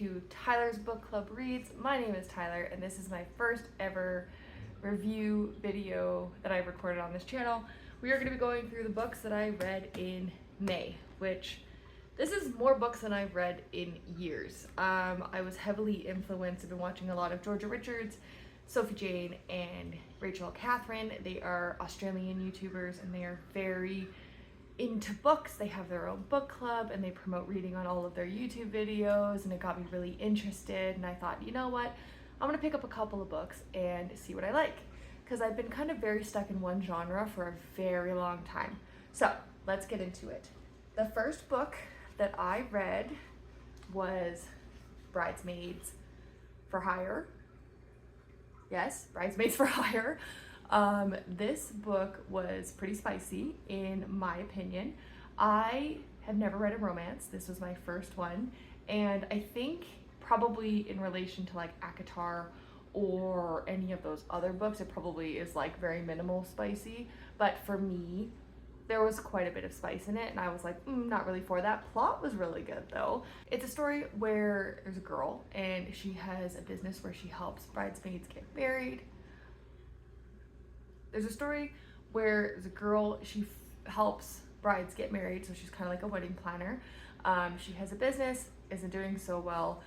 to Tyler's Book Club Reads. My name is Tyler and this is my first ever review video that I've recorded on this channel. We are going to be going through the books that I read in May, which this is more books than I've read in years. I was heavily influenced. I've been watching a lot of Georgia Richards, Sophie Jane, and Rachel Catherine. They are Australian YouTubers and they are very into books. They have their own book club and they promote reading on all of their YouTube videos, and it got me really interested, and I thought, you know what, I'm gonna pick up a couple of books and see what I like, because I've been kind of very stuck in one genre for a very long time. So let's get into it. The first book that I read was Bridesmaids for Hire. Yes, Bridesmaids for Hire. This book was pretty spicy in my opinion. I have never read a romance. This was my first one, and I think probably in relation to like ACOTAR or any of those other books, it probably is like very minimal spicy, but for me there was quite a bit of spice in it and I was like, not really for that. Plot was really good though. It's a story where there's a girl and she has a business where she helps bridesmaids get married. There's a story where there's a girl, she helps brides get married, so she's kind of like a wedding planner. She has a business, isn't doing so well,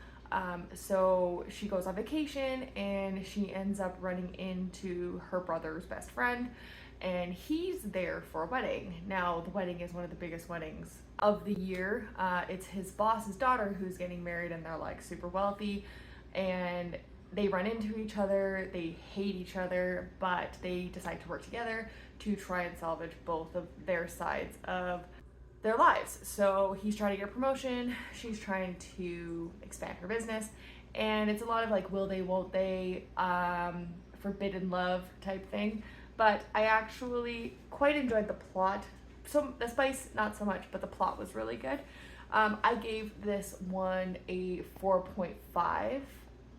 so she goes on vacation and she ends up running into her brother's best friend, and he's there for a wedding. Now, the wedding is one of the biggest weddings of the year. It's his boss's daughter who's getting married, and they're like super wealthy, and they run into each other, they hate each other, but they decide to work together to try and salvage both of their sides of their lives. So he's trying to get a promotion, she's trying to expand her business, and it's a lot of like will they, won't they, forbidden love type thing. But I actually quite enjoyed the plot. So the spice, not so much, but the plot was really good. I gave this one a 4.5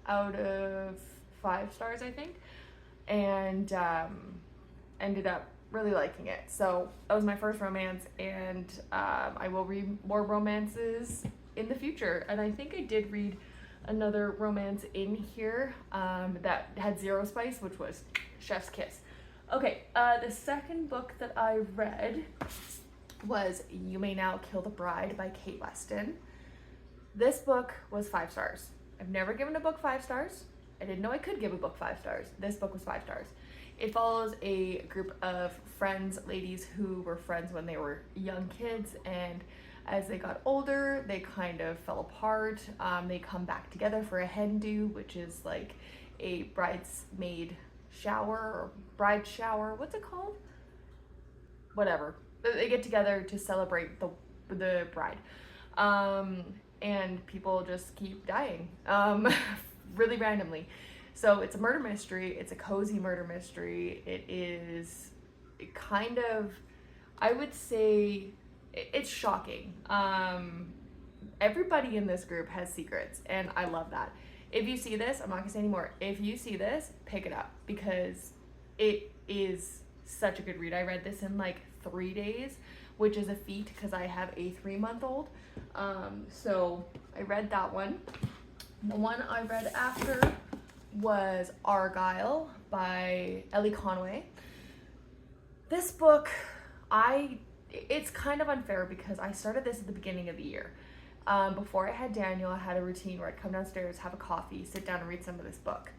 out of 5 stars, I think, and ended up really liking it. So that was my first romance, and I will read more romances in the future. And I think I did read another romance in here that had 0 spice, which was Chef's Kiss. Okay, the second book that I read was You May Now Kill the Bride by Kate Weston. This book was 5 stars. I've never given a book 5 stars. I didn't know I could give a book 5 stars. This book was 5 stars. It follows a group of friends, ladies who were friends when they were young kids, and as they got older, they kind of fell apart. They come back together for a hen do, which is like a bridesmaid shower or bride shower. What's it called? Whatever. They get together to celebrate the bride. And people just keep dying really randomly. So it's a murder mystery. It's a cozy murder mystery. It is kind of, I would say, it's shocking. Everybody in this group has secrets, and I love that. If you see this, I'm not gonna say anymore. If you see this, pick it up, because it is such a good read. I read this in like 3 days, which is a feat because I have a 3-month-old. So I read that one. The one I read after was Argylle by Ellie Conway. This book, it's kind of unfair because I started this at the beginning of the year. Before I had Daniel, I had a routine where I'd come downstairs, have a coffee, sit down and read some of this book.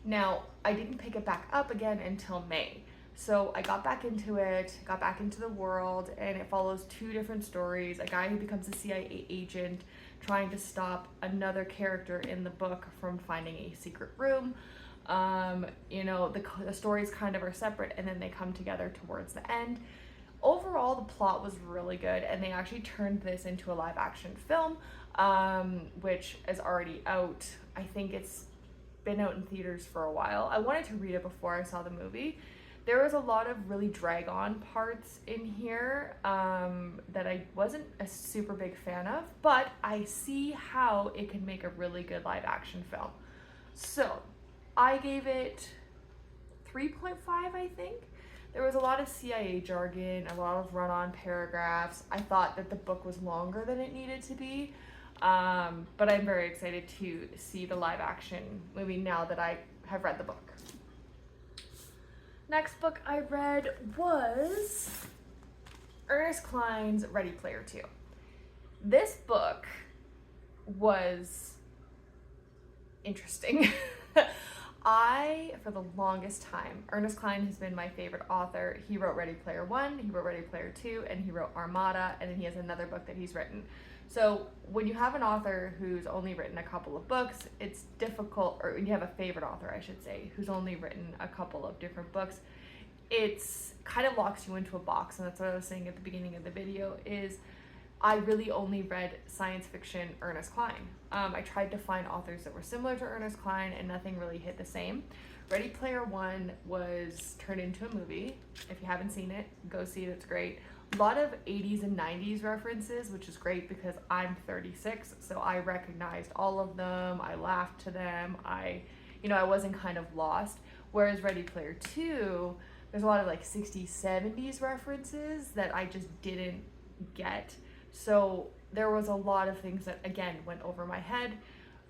Now, I didn't pick it back up again until May. So I got back into it, got back into the world, and it follows 2 different stories. A guy who becomes a CIA agent trying to stop another character in the book from finding a secret room. You know, the stories kind of are separate and then they come together towards the end. Overall, the plot was really good, and they actually turned this into a live action film, which is already out. I think it's been out in theaters for a while. I wanted to read it before I saw the movie. There was a lot of really drag on parts in here that I wasn't a super big fan of, but I see how it can make a really good live action film. So I gave it 3.5, I think. There was a lot of CIA jargon, a lot of run-on paragraphs. I thought that the book was longer than it needed to be. But I'm very excited to see the live action movie now that I have read the book. Next book I read was Ernest Cline's Ready Player 2. This book was interesting. For the longest time, Ernest Cline has been my favorite author. He wrote Ready Player 1, he wrote Ready Player 2, and he wrote Armada, and then he has another book that he's written. So when you have an author who's only written a couple of books, it's difficult, or when you have a favorite author, I should say, who's only written a couple of different books, it's kind of locks you into a box. And that's what I was saying at the beginning of the video, is I really only read science fiction Ernest Cline. I tried to find authors that were similar to Ernest Cline, and nothing really hit the same. Ready Player 1 was turned into a movie. If you haven't seen it, go see it, it's great. A lot of 80s and 90s references, which is great because I'm 36, so I recognized all of them, I laughed to them, I wasn't kind of lost. Whereas Ready Player 2, there's a lot of like 60s, 70s references that I just didn't get. So there was a lot of things that, again, went over my head.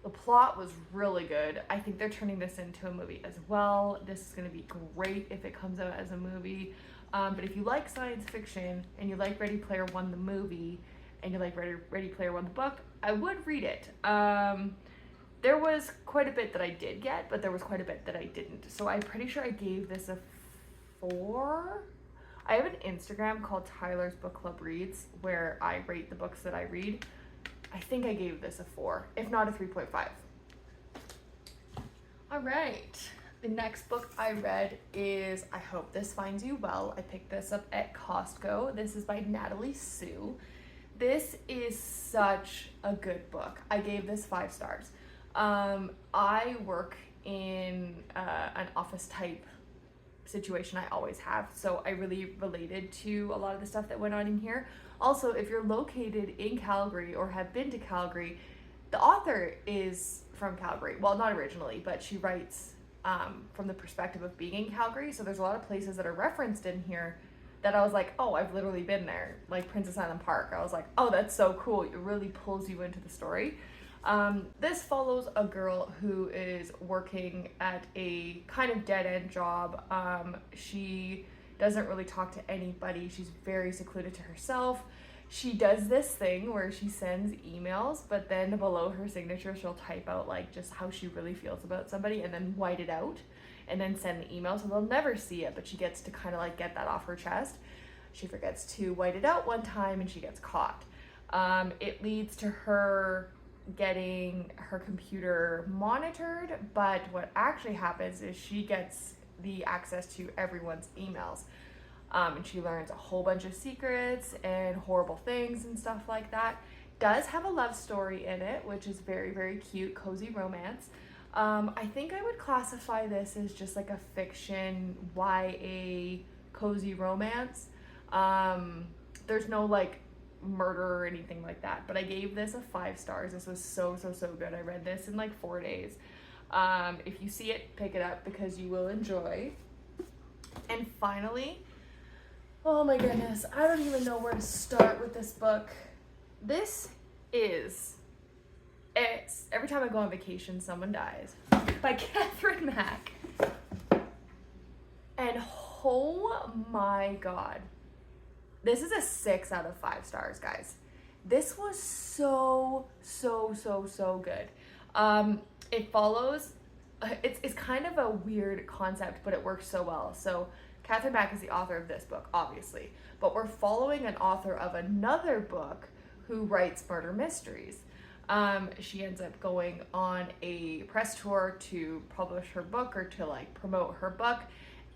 The plot was really good. I think they're turning this into a movie as well. This is going to be great if it comes out as a movie. But if you like science fiction and you like Ready Player 1 the movie and you like Ready Player 1 the book, I would read it. There was quite a bit that I did get, but there was quite a bit that I didn't. So I'm pretty sure I gave this a 4. I have an Instagram called Tyler's Book Club Reads where I rate the books that I read. I think I gave this a 4, if not a 3.5. All right, the next book I read is I Hope This Finds You Well. I picked this up at Costco. This is by Natalie Sue. This is such a good book. I gave this 5 stars. I work in an office type situation. I always have, so I really related to a lot of the stuff that went on in here. Also, if you're located in Calgary or have been to Calgary, the author is from Calgary. Well, not originally, but she writes from the perspective of being in Calgary, so there's a lot of places that are referenced in here that I was like, oh, I've literally been there, like Princess Island Park. I was like, oh, that's so cool. It really pulls you into the story. This follows a girl who is working at a kind of dead-end job. She doesn't really talk to anybody. She's very secluded to herself. She does this thing where she sends emails, but then below her signature, she'll type out like just how she really feels about somebody and then white it out and then send the email. So they'll never see it, but she gets to kind of like get that off her chest. She forgets to white it out one time and she gets caught. It leads to her getting her computer monitored, but what actually happens is she gets the access to everyone's emails, and she learns a whole bunch of secrets and horrible things and stuff like that. Does have a love story in it, which is very, very cute, cozy romance. I think I would classify this as just like a fiction YA cozy romance. There's no like murder or anything like that, but I gave this a 5 stars. This was so good. I read this in like 4 days. If you see it, pick it up because you will enjoy. And finally, oh my goodness, I don't even know where to start with this book. It's Every Time I Go on Vacation, Someone Dies by Catherine Mack. And oh my god, this is a 6 out of 5 stars, guys. This was so good. It follows, it's kind of a weird concept, but it works so well. So Catherine Mack is the author of this book, obviously, but we're following an author of another book who writes murder mysteries. She ends up going on a press tour to publish her book or to like promote her book,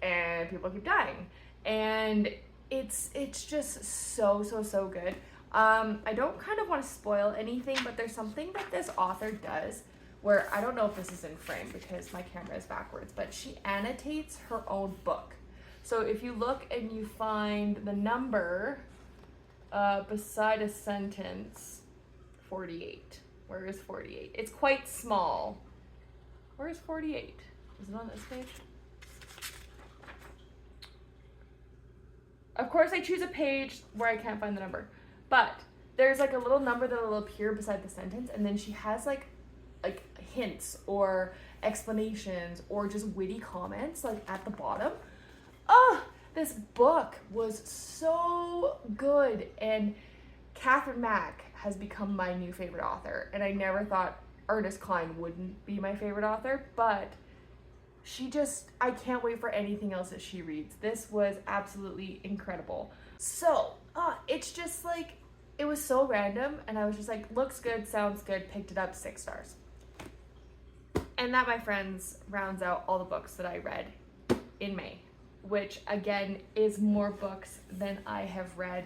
and people keep dying. And it's just so good. I don't kind of want to spoil anything, but there's something that this author does where, I don't know if this is in frame because my camera is backwards, but she annotates her own book. So if you look and you find the number beside a sentence, 48. Where is 48? It's quite small. Where is 48? Is it on this page? Of course I choose a page where I can't find the number, but there's like a little number that'll appear beside the sentence, and then she has like hints or explanations or just witty comments like at the bottom. Oh, this book was so good, and Catherine Mack has become my new favorite author, and I never thought Ernest Cline wouldn't be my favorite author, but I can't wait for anything else that she reads. This was absolutely incredible. So, it's just like, it was so random, and I was just like, looks good, sounds good, picked it up, 6 stars. And that, my friends, rounds out all the books that I read in May, which again is more books than I have read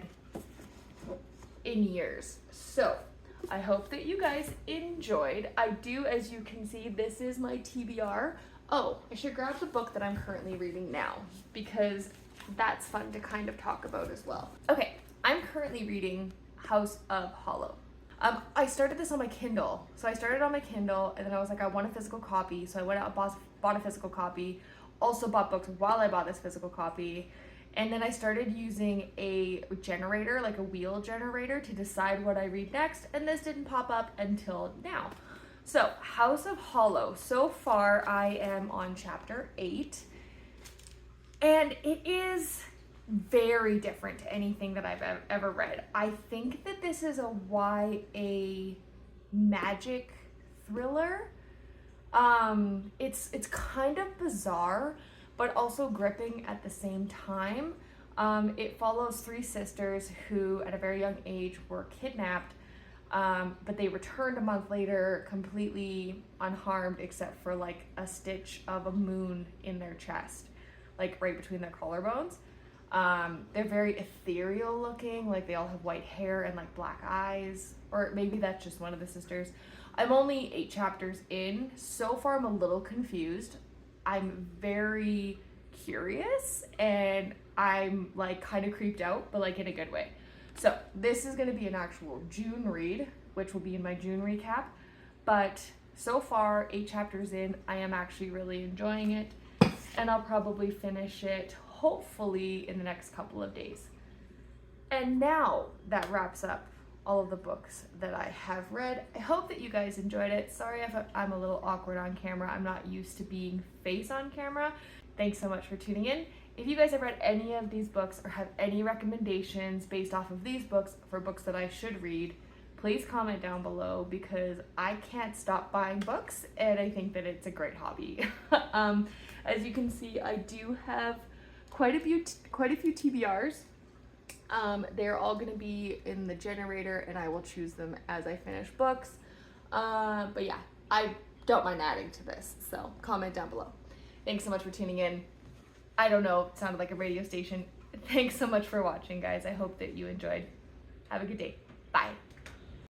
in years. So I hope that you guys enjoyed. I do, as you can see, this is my TBR. Oh, I should grab the book that I'm currently reading now, because that's fun to kind of talk about as well. Okay, I'm currently reading House of Hollow. I started this on my Kindle. So I started on my Kindle, and then I was like, I want a physical copy. So I went out and bought a physical copy. Also bought books while I bought this physical copy. And then I started using a generator, like a wheel generator, to decide what I read next. And this didn't pop up until now. So House of Hollow. So far, I am on chapter 8. And it is very different to anything that I've ever read. I think that this is a YA magic thriller. It's kind of bizarre, but also gripping at the same time. It follows 3 sisters who at a very young age were kidnapped, but they returned a month later completely unharmed except for like a stitch of a moon in their chest, like right between their collarbones. They're very ethereal looking, like they all have white hair and like black eyes, or maybe that's just one of the sisters. I'm only 8 chapters in. So far I'm a little confused. I'm very curious, and I'm like kind of creeped out, but like in a good way. So this is going to be an actual June read, which will be in my June recap. But so far, 8 chapters in, I am actually really enjoying it, and I'll probably finish it hopefully in the next couple of days. And now that wraps up all of the books that I have read. I hope that you guys enjoyed it. Sorry if I'm a little awkward on camera. I'm not used to being face on camera. Thanks so much for tuning in. If you guys have read any of these books or have any recommendations based off of these books for books that I should read, please comment down below, because I can't stop buying books and I think that it's a great hobby. As you can see, I do have quite a few TBRs. They're all going to be in the generator, and I will choose them as I finish books. But yeah, I don't mind adding to this, so comment down below. Thanks so much for tuning in. I don't know, it sounded like a radio station. Thanks so much for watching, guys. I hope that you enjoyed. Have a good day. Bye.